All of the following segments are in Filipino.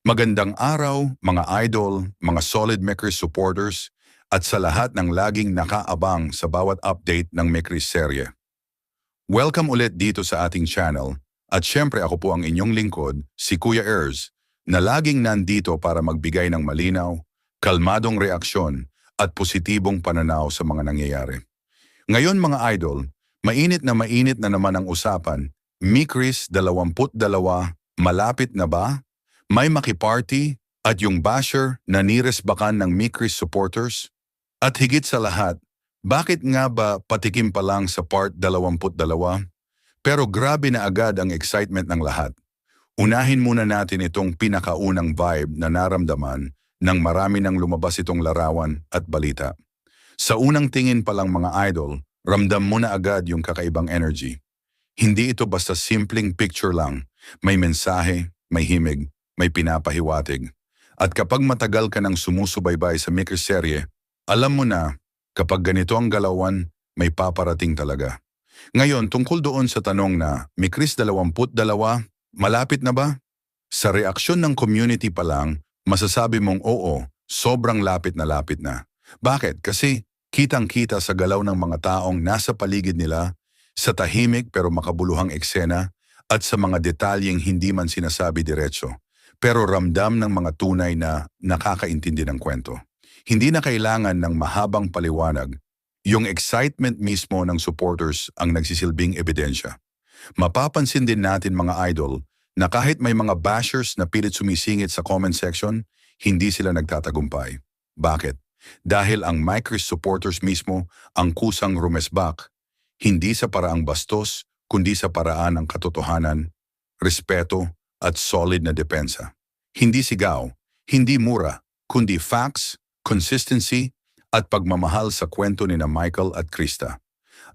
Magandang araw, mga idol, mga solid Mekris supporters, at sa lahat ng laging nakaabang sa bawat update ng Mekris serye. Welcome ulit dito sa ating channel, at syempre ako po ang inyong lingkod, si Kuya Ers, na laging nandito para magbigay ng malinaw, kalmadong reaksyon, at positibong pananaw sa mga nangyayari. Ngayon mga idol, mainit na naman ang usapan, Mekris 22, malapit na ba? May makiparty at yung basher na niresbakan ng Mekris supporters? At higit sa lahat, bakit nga ba patikim pa lang sa part 22? Pero grabe na agad ang excitement ng lahat. Unahin muna natin itong pinakaunang vibe na naramdaman nang marami nang lumabas itong larawan at balita. Sa unang tingin pa lang mga idol, ramdam mo na agad yung kakaibang energy. Hindi ito basta simpleng picture lang, may mensahe, may himig, may pinapahiwatig. At kapag matagal ka nang sumusubaybay sa Mekris serye, alam mo na, kapag ganito ang galawan, may paparating talaga. Ngayon, tungkol doon sa tanong na, Mekris 22, malapit na ba? Sa reaksyon ng community pa lang, masasabi mong oo, sobrang lapit na. Bakit? Kasi kitang-kita sa galaw ng mga taong nasa paligid nila, sa tahimik pero makabuluhang eksena, at sa mga detalyeng hindi man sinasabi diretso. Pero ramdam ng mga tunay na nakakaintindi ng kwento. Hindi na kailangan ng mahabang paliwanag. Yung excitement mismo ng supporters ang nagsisilbing ebidensya. Mapapansin din natin mga idol na kahit may mga bashers na pilit sumisingit sa comment section, hindi sila nagtatagumpay. Bakit? Dahil ang Mekris supporters mismo ang kusang rumesbak, hindi sa paraang bastos, kundi sa paraan ng katotohanan, respeto, at solid na depensa. Hindi sigaw, hindi mura, kundi facts, consistency, at pagmamahal sa kwento ni na Michael at Krista.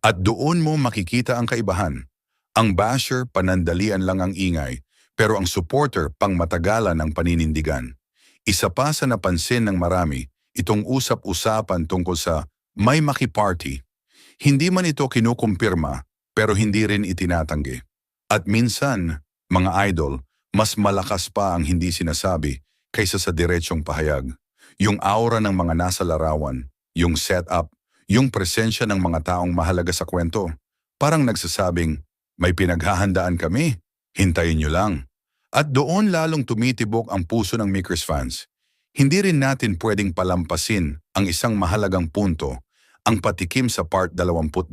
At doon mo makikita ang kaibahan. Ang basher panandalian lang ang ingay, pero ang supporter pang matagalan ang paninindigan. Isa pa sa napansin ng marami, itong usap-usapan tungkol sa may makiparty. Hindi man ito kinukumpirma, pero hindi rin itinatanggi. At minsan, mga idol, mas malakas pa ang hindi sinasabi kaysa sa diretsong pahayag. Yung aura ng mga nasa larawan, yung setup, yung presensya ng mga taong mahalaga sa kwento. Parang nagsasabing, may pinaghahandaan kami, hintayin nyo lang. At doon lalong tumitibok ang puso ng Mekris fans. Hindi rin natin pwedeng palampasin ang isang mahalagang punto, ang patikim sa part 22.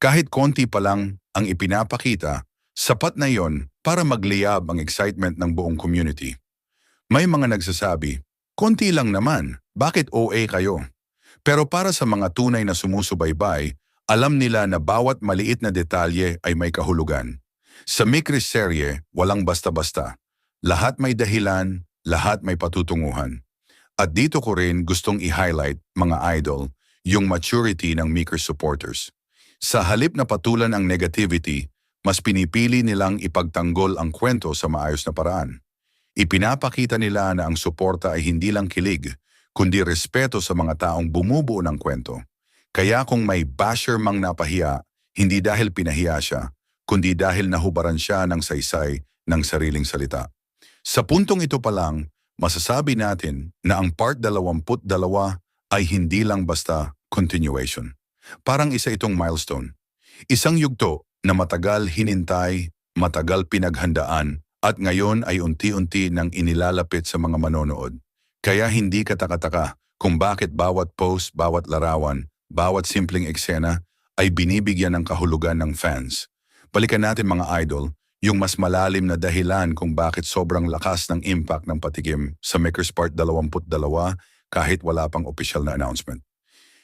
Kahit konti pa lang ang ipinapakita, sapat na yon para magliyab ang excitement ng buong community. May mga nagsasabi, konti lang naman, bakit OA kayo? Pero para sa mga tunay na sumusubaybay, alam nila na bawat maliit na detalye ay may kahulugan. Sa Mekris serye, walang basta-basta. Lahat may dahilan, lahat may patutunguhan. At dito ko rin gustong i-highlight, mga idol, yung maturity ng Mekris supporters. Sa halip na patulan ang negativity, mas pinipili nilang ipagtanggol ang kwento sa maayos na paraan. Ipinapakita nila na ang suporta ay hindi lang kilig, kundi respeto sa mga taong bumubuo ng kwento. Kaya kung may basher mang napahiya, hindi dahil pinahiya siya, kundi dahil nahubaran siya ng saysay ng sariling salita. Sa puntong ito pa lang, masasabi natin na ang part 22 ay hindi lang basta continuation. Parang isa itong milestone. Isang yugto na matagal hinintay, matagal pinaghandaan, at ngayon ay unti-unti nang inilalapit sa mga manonood. Kaya hindi katakataka kung bakit bawat post, bawat larawan, bawat simpleng eksena ay binibigyan ng kahulugan ng fans. Balikan natin mga idol, yung mas malalim na dahilan kung bakit sobrang lakas ng impact ng patikim sa Mekris part 22 kahit wala pang opisyal na announcement.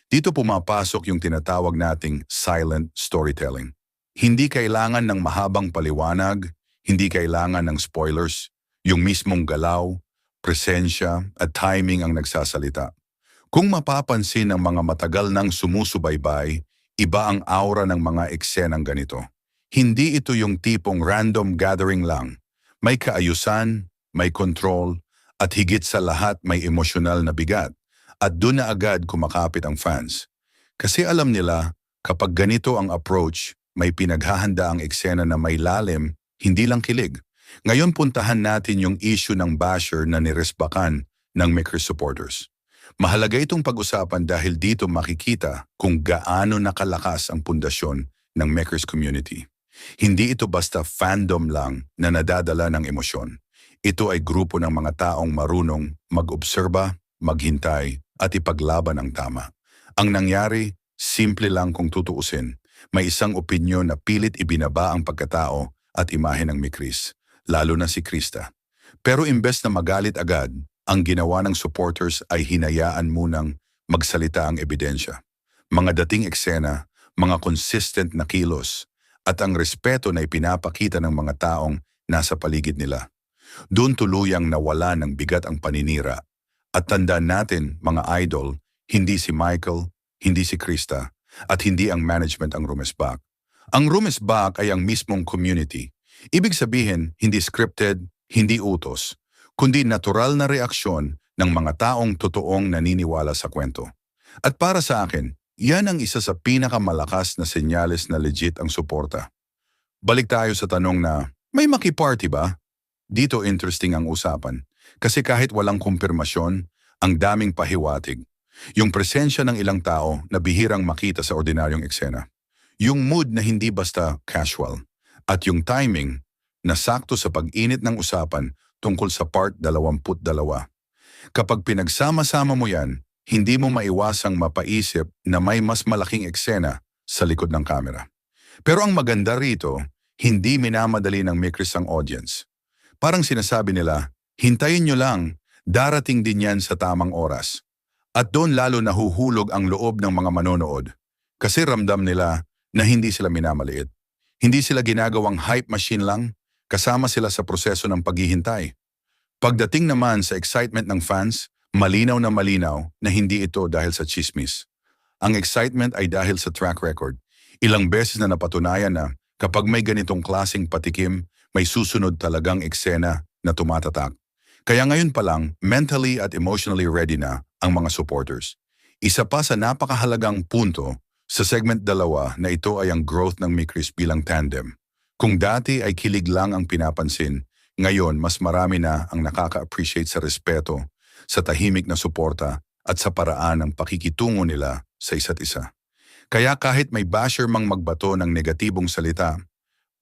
Dito pumapasok yung tinatawag nating silent storytelling. Hindi kailangan ng mahabang paliwanag, hindi kailangan ng spoilers, yung mismong galaw, presensya at timing ang nagsasalita. Kung mapapansin ng mga matagal nang sumusubaybay, iba ang aura ng mga eksenang ganito. Hindi ito yung tipong random gathering lang. May kaayusan, may control, at higit sa lahat may emosyonal na bigat. At doon na agad kumakapit ang fans. Kasi alam nila, kapag ganito ang approach, may pinaghahanda ang eksena na may lalim, hindi lang kilig. Ngayon puntahan natin yung issue ng basher na niresbakan ng Makers supporters. Mahalaga itong pag-usapan dahil dito makikita kung gaano nakalakas ang pundasyon ng Makers community. Hindi ito basta fandom lang na nadadala ng emosyon. Ito ay grupo ng mga taong marunong mag-obserba, maghintay at ipaglaban ang tama. Ang nangyari, simple lang kung tutuusin. May isang opinyon na pilit ibinaba ang pagkatao at imahe ng Mikris, lalo na si Krista. Pero imbes na magalit agad, ang ginawa ng supporters ay hinayaan munang magsalita ang ebidensya. Mga dating eksena, mga consistent na kilos, at ang respeto na ipinapakita ng mga taong nasa paligid nila. Doon tuluyang nawala ng bigat ang paninira. At tandaan natin, mga idol, hindi si Michael, hindi si Krista, at hindi ang management ang rumesbak. Ang rumesbak ay ang mismong community. Ibig sabihin, hindi scripted, hindi utos, kundi natural na reaksyon ng mga taong totoong naniniwala sa kwento. At para sa akin, yan ang isa sa pinakamalakas na senyales na legit ang suporta. Balik tayo sa tanong na, may maki-party ba? Dito interesting ang usapan. Kasi kahit walang kumpirmasyon, ang daming pahiwatig. Yung presensya ng ilang tao na bihirang makita sa ordinaryong eksena. Yung mood na hindi basta casual. At yung timing na sakto sa pag-init ng usapan tungkol sa part 22. Kapag pinagsama-sama mo yan, hindi mo maiwasang mapaisip na may mas malaking eksena sa likod ng kamera. Pero ang maganda rito, hindi minamadali ng Makers ang audience. Parang sinasabi nila, hintayin nyo lang, darating din yan sa tamang oras. At doon lalo nahuhulog ang loob ng mga manonood. Kasi ramdam nila na hindi sila minamaliit. Hindi sila ginagawang hype machine lang, kasama sila sa proseso ng paghihintay. Pagdating naman sa excitement ng fans, malinaw na hindi ito dahil sa chismis. Ang excitement ay dahil sa track record. Ilang beses na napatunayan na kapag may ganitong klaseng patikim, may susunod talagang eksena na tumatatak. Kaya ngayon pa lang, mentally at emotionally ready na ang mga supporters. Isa pa sa napakahalagang punto sa segment 2 na ito ay ang growth ng Mikris bilang tandem. Kung dati ay kilig lang ang pinapansin, ngayon mas marami na ang nakaka-appreciate sa respeto, sa tahimik na suporta at sa paraan ng pakikitungo nila sa isa't isa. Kaya kahit may basher mang magbato ng negatibong salita,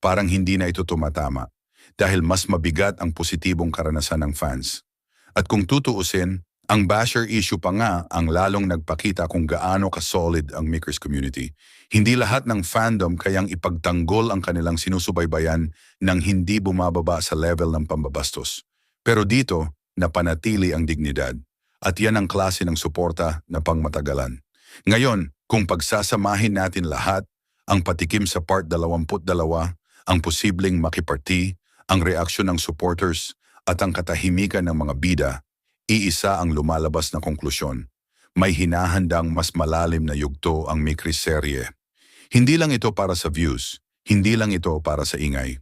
parang hindi na ito tumatama dahil mas mabigat ang positibong karanasan ng fans. At kung tutuusin, ang basher issue pa nga ang lalong nagpakita kung gaano ka-solid ang Makers community. Hindi lahat ng fandom kayang ipagtanggol ang kanilang sinusubaybayan nang hindi bumababa sa level ng pambabastos. Pero dito, napanatili ang dignidad. At yan ang klase ng suporta na pangmatagalan. Ngayon, kung pagsasamahin natin lahat, ang patikim sa part 22, ang posibleng makiparty, ang reaksyon ng supporters, at ang katahimikan ng mga bida, iisa ang lumalabas na konklusyon. May hinahandang mas malalim na yugto ang Mikris serye. Hindi lang ito para sa views, hindi lang ito para sa ingay.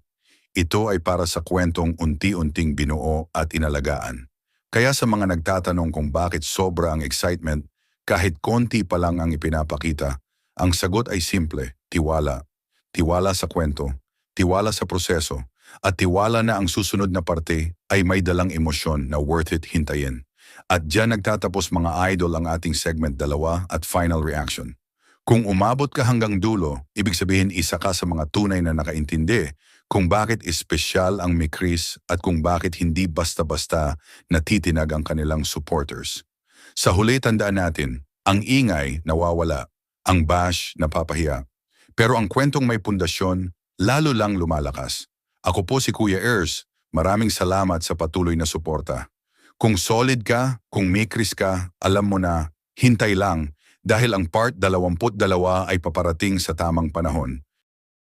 Ito ay para sa kwentong unti-unting binuo at inalagaan. Kaya sa mga nagtatanong kung bakit sobra ang excitement, kahit konti pa lang ang ipinapakita, ang sagot ay simple, tiwala. Tiwala sa kwento, tiwala sa proseso, at tiwala na ang susunod na parte ay may dalang emosyon na worth it hintayin. At dyan nagtatapos mga idol ang ating segment 2 at final reaction. Kung umabot ka hanggang dulo, ibig sabihin isa ka sa mga tunay na nakaintindi kung bakit espesyal ang Mikris at kung bakit hindi basta-basta natitinag ang kanilang supporters. Sa huli tandaan natin, ang ingay nawawala, ang bash napapahiya. Pero ang kwentong may pundasyon, lalo lang lumalakas. Ako po si Kuya Ers, maraming salamat sa patuloy na suporta. Kung solid ka, kung Mikris ka, alam mo na, hintay lang dahil ang part 22 ay paparating sa tamang panahon.